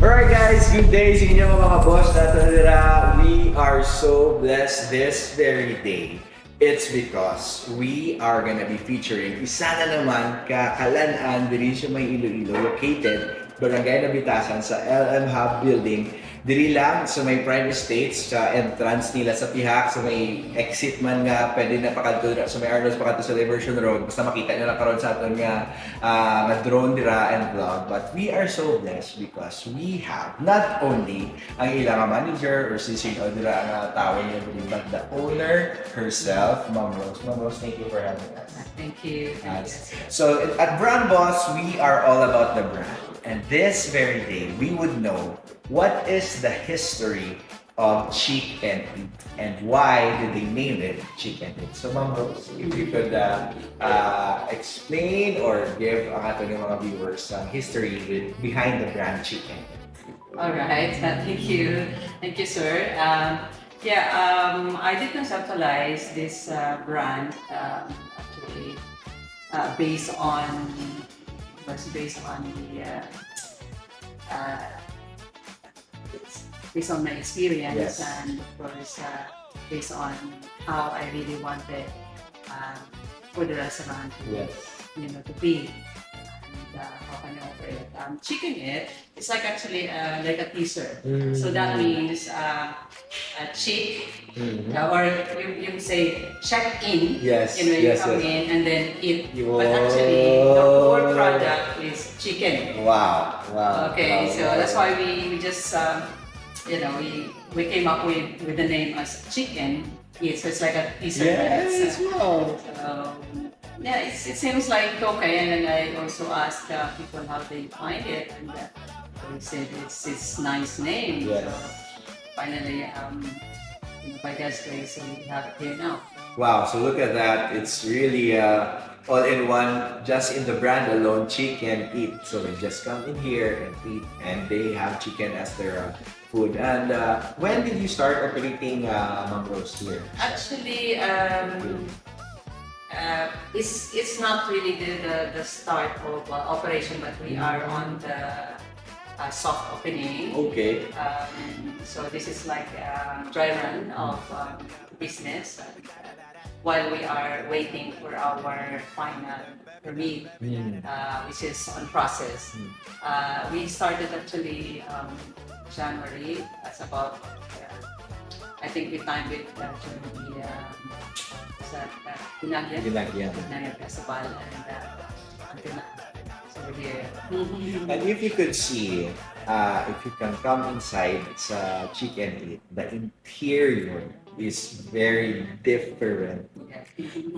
Alright guys, good day sa inyo mga boss natalira. We are so blessed this very day. It's because we are gonna be featuring isa na naman kakalanaan diri sa may Iloilo, located Barangay Nabitasan sa LM Hub Building. Diri lang sa may prime estates sa entrance nila sa pihak, sa may exit man nga pwede na pakadto sa may Arnold's pakadto sa Diversion Road. Basta makita nyo lang karon sa aton nga drone dira and vlog. But we are so blessed because we have not only ang ilang manager or sisig o dira nga tao niya, but the owner herself, Ma'am Rose. Ma'am Rose, thank you for having us. Thank you. So at Brand Boss, we are all about the brand. And this very day, we would know what is the history of Chick and Eat and why did they name it Chick and Eat. So Ma'am Rose, if you could explain or give ang ating mga viewers some history behind the brand Chick and Eat. All right. Thank you. Thank you, sir. I did conceptualize this brand actually based on the it's based on my experience. Yes. And of course based on how I really wanted for the restaurant to, Yes. to be. How can I operate? Chicken it is like actually like a teaser. So that means a chick, or you say check in. Yes, You yes, come yes. in and then eat. Yo. But actually, the core product is chicken. Wow, wow. Okay, wow, so wow. that's why we just we came up with the name as chicken. So it's like a teaser. Yes, wow. So, yeah, it seems like okay, and then I also asked people how they find it, and they said it's nice name. Yes. So finally, by God's grace, we have it here now. Wow, so look at that. It's really all in one, just in the brand alone, Chicken Eat. So they just come in here and eat, and they have chicken as their food. And when did you start operating Ma'am Rose here? Actually, it's not really the start of operation, but we are on the soft opening. Okay. So this is like a dry run of business while we are waiting for our final permit, which is on process. We started actually January. That's about I think we timed it during the Pinagyan Festival, and until now. So we're here. And if you could see, if you can come inside sa Chicken Eat, the interior is very different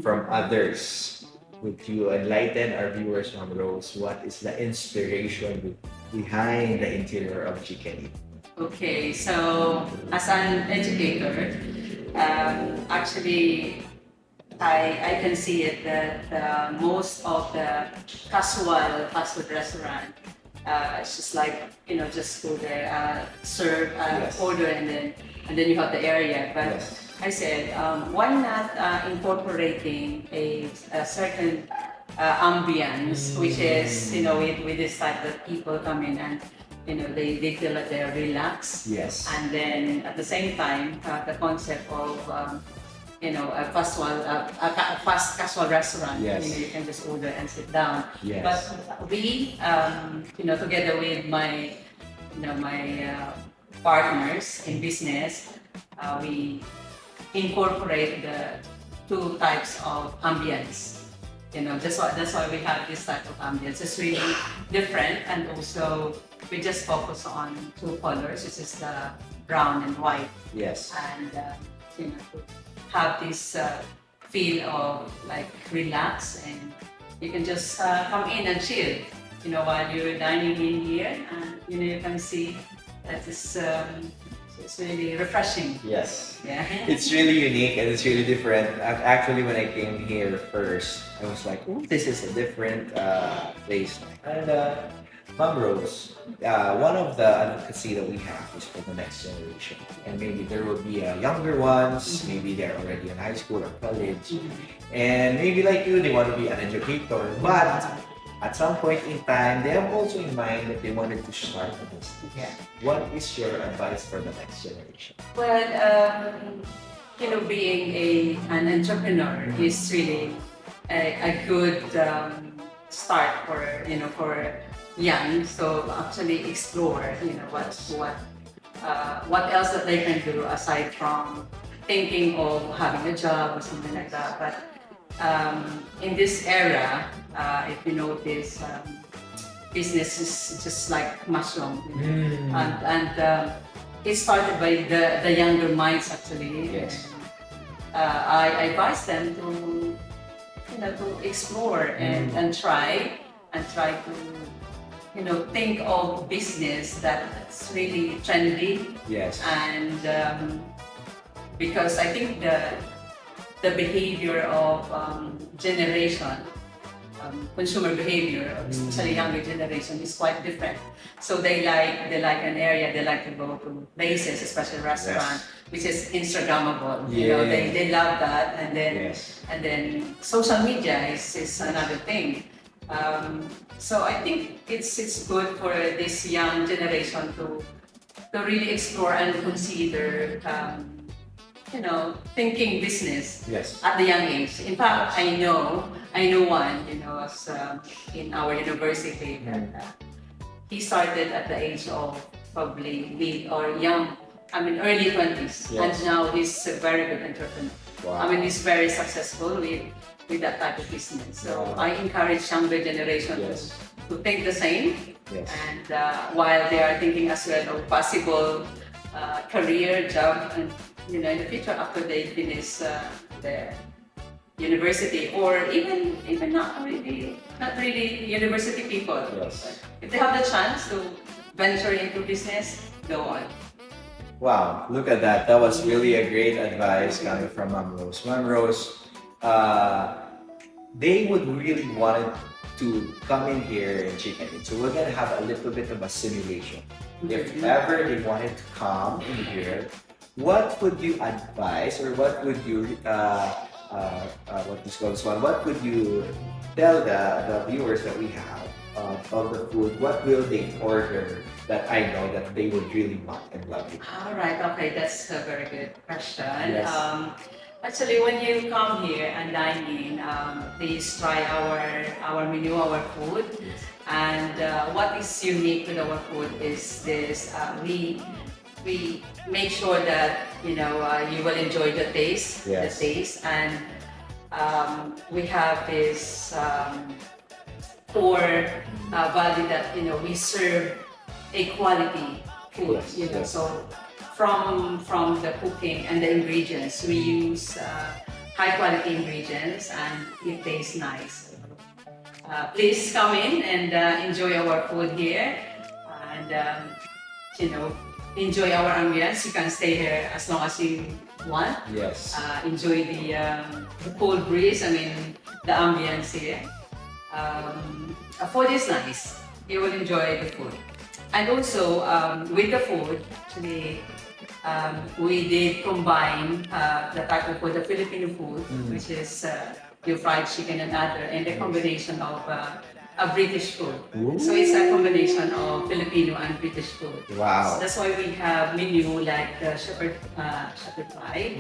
from others. Would you enlighten our viewers, Ma'am Rose, what is the inspiration behind the interior of Chicken Eat? Okay, so as an educator, actually, I can see it that most of the casual fast food restaurant, it's just like just go there, serve, Yes. order, and then you have the area. But Yes. I said, why not incorporating a certain ambience, which is with this type that people come in and they feel that they're relaxed. Yes. And then at the same time, the concept of a fast casual restaurant. Yes. You can just order and sit down. Yes. But we, together with my partners in business, we incorporate the two types of ambience. That's why we have this type of ambience. It's really different, and also we just focus on two colors, which is the brown and white, Yes. and to have this feel of like relax, and you can just come in and chill, while you're dining in here, and you can see that it's really refreshing. Yes. Yeah. It's really unique and it's really different. Actually, when I came here first, I was like, oh, this is a different place. And Ma'am Rose, one of the advocacy that we have is for the next generation. And maybe there will be younger ones, maybe they're already in high school or college. And maybe like you, they want to be an educator. But at some point in time, they have also in mind that they wanted to start a business. Yeah. What is your advice for the next generation? Well, being an entrepreneur is really a good start for young. So actually explore, what else that they can do aside from thinking of having a job or something like that. But in this era, if you notice, business is just like mushroom, and it started by the younger minds actually. Yes. I advise them to explore and try to think of business that's really trendy. Yes. And because I think the behavior of generation, consumer behavior, especially younger generation, is quite different. So they like an area, they like to go to places, especially restaurant, which is Instagrammable. They love that, and then Yes. and then social media is another thing. So I think it's good for this young generation to really explore and consider thinking business Yes. at the young age. In fact, I know one, as in our university that he started at the age of probably mid or young, early 20s, Yes. and now he's a very good entrepreneur. Wow. He's very successful with that type of business. So I encourage younger generation Yes. to think the same, Yes. and while they are thinking as well of possible career, job, and in the future after they finish their university, or even not really university people. Yes. If they have the chance to venture into business, go on. Wow, look at that. That was really a great advice coming from Ma'am Rose. Ma'am Rose, they would really want to come in here and chicken it. So we're gonna have a little bit of a simulation. If ever they wanted to come in here, what would you advise, or what would you what would you tell the viewers that we have of the food? What will they order that I know that they would really want and love it? All right, okay, that's a very good question. Yes. Actually, when you come here and dine in, please try our menu, our food. And what is unique with our food is this: we make sure that you will enjoy the taste, Yes. and we have this core value that we serve a quality food. Yes. So from the cooking and the ingredients, we use high quality ingredients, and it tastes nice. Please come in and enjoy our food here, and enjoy our ambience. You can stay here as long as you want. Yes. Enjoy the cool breeze. The ambience here. Food is nice. You will enjoy the food. And also, with the food, actually, we did combine the type of food, the Filipino food, which is your fried chicken and other, and the combination of a British food. Ooh. So it's a combination of Filipino and British food. Wow. So that's why we have menu like the shepherd pie,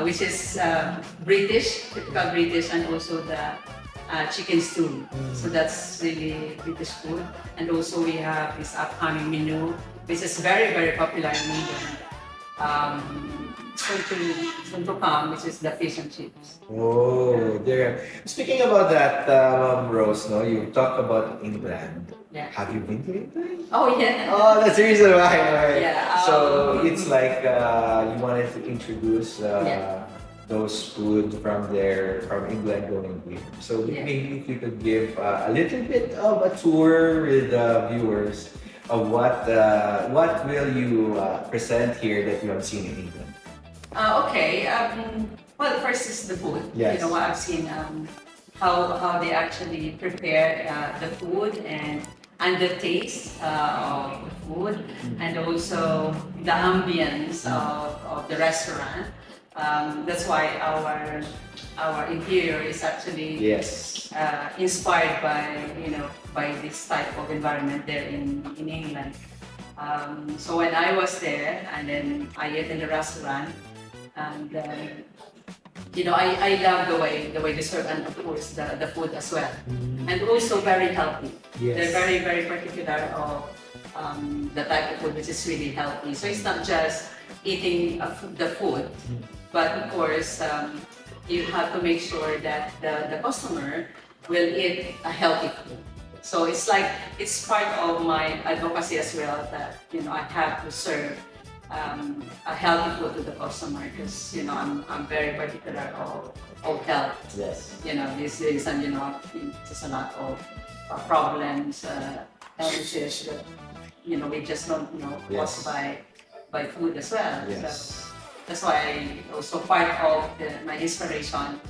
which is British, typical British, and also the chicken stew. So that's really British food. And also we have this upcoming menu, which is very, very popular in England. Soon to come, which is the fish and chips. Oh, there. Speaking about that, Rose, no, you talked about England. Yeah. Have you been to England? Oh yeah. Oh, that's the reason why. Right? Yeah, So it's like you wanted to introduce those food from England going here. So maybe if you could give a little bit of a tour with viewers of what will you present here that you have seen in England. Okay. Well, first is the food. Yes. What I've seen, how they actually prepare the food and the taste of the food, and also the ambience of the restaurant. That's why our interior is actually Yes. inspired by by this type of environment there in England. So when I was there, and then I ate in the restaurant, and I love the way they serve, and of course the food as well, and also very healthy. Yes. They're very very particular of the type of food which is really healthy. So it's not just eating the food, but of course you have to make sure that the customer will eat a healthy food. So it's like it's part of my advocacy as well that I have to serve a healthy food to the customer because I'm very particular of health. Yes. These days, and there's a lot of problems, health issues that we just don't Yes. caused by food as well. Yes. So that's why also part of my inspiration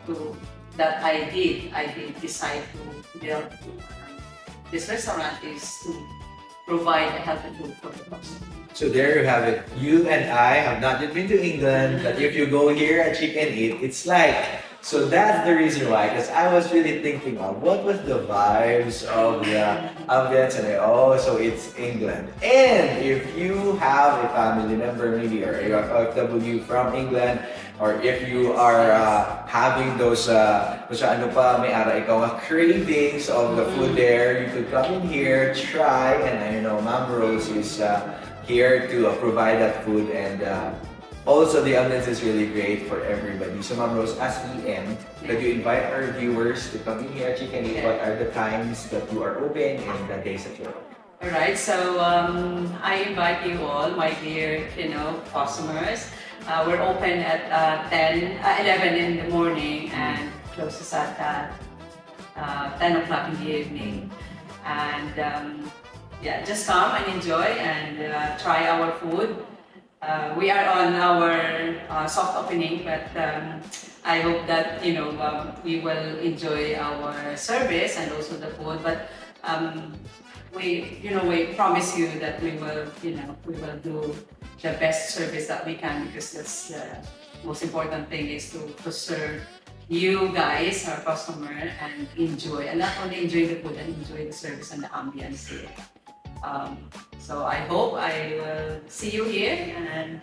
to that I did decide to build this restaurant is to provide a healthy food for the customer. So there you have it. You and I have not yet been to England, but if you go here at Chicken Eat, it's like, so that's the reason why, because I was really thinking of what was the vibes of the ambience, and so it's England. And if you have a family member maybe, or a FW from England, or if you are having those, kung sa ano pa, may ara ikaw nga cravings of the food there, you could come in here, try, and I know Ma'am Rose is here to provide that food, and also the ambience is really great for everybody. So Ma'am Rose, as we end, could you invite our viewers to come in here at Chicken Eat? What are the times that you are open and the days that you're open? Alright, so I invite you all, my dear customers. We're open at 11 in the morning and closes at 10 o'clock in the evening. And yeah, just come and enjoy and try our food. We are on our soft opening, but I hope that we will enjoy our service and also the food. But we promise you that we will do the best service that we can, because that's the most important thing, is to serve you guys, our customer, and enjoy, and not only enjoy the food, and enjoy the service and the ambience here. So I hope I will see you here and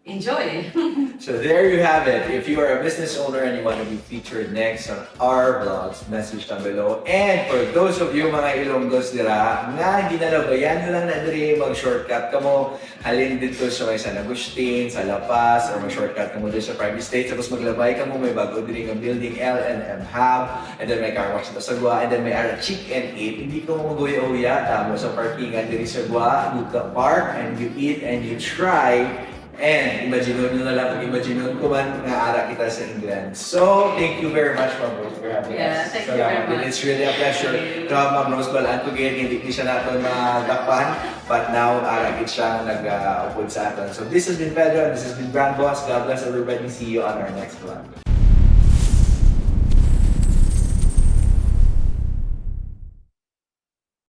enjoy. So there you have it. If you are a business owner and you want to be featured next on our vlogs, message down below. And for those of you mga Ilonggos dira nga hindi na labayan nyo lang na diri mag-shortcut ka mo, halin dito sa may San Agustin, sa La Paz, or mag-shortcut ka mo dito sa Private State, tapos maglabay ka mo, may bago diri ng building L&M Hub, and then may car wash na sa Gua, and then may ara Chicken Eat. Hindi ko mo mag-uya tamo sa parkingan diri sa Gua, you can park and you eat and you try. And imagine nyo na lang, imagine ko man nga ara kita sa England. So, thank you very much, Ma'am Rose, for having us. Thank you very much. It's really a pleasure to have Ma'am Rose balaan ko again. Hindi siya natin madakpan, but now ara gid siya nag-upod sa atin. So, this has been Pedro, and this has been Brand Boss. God bless everybody. See you on our next vlog.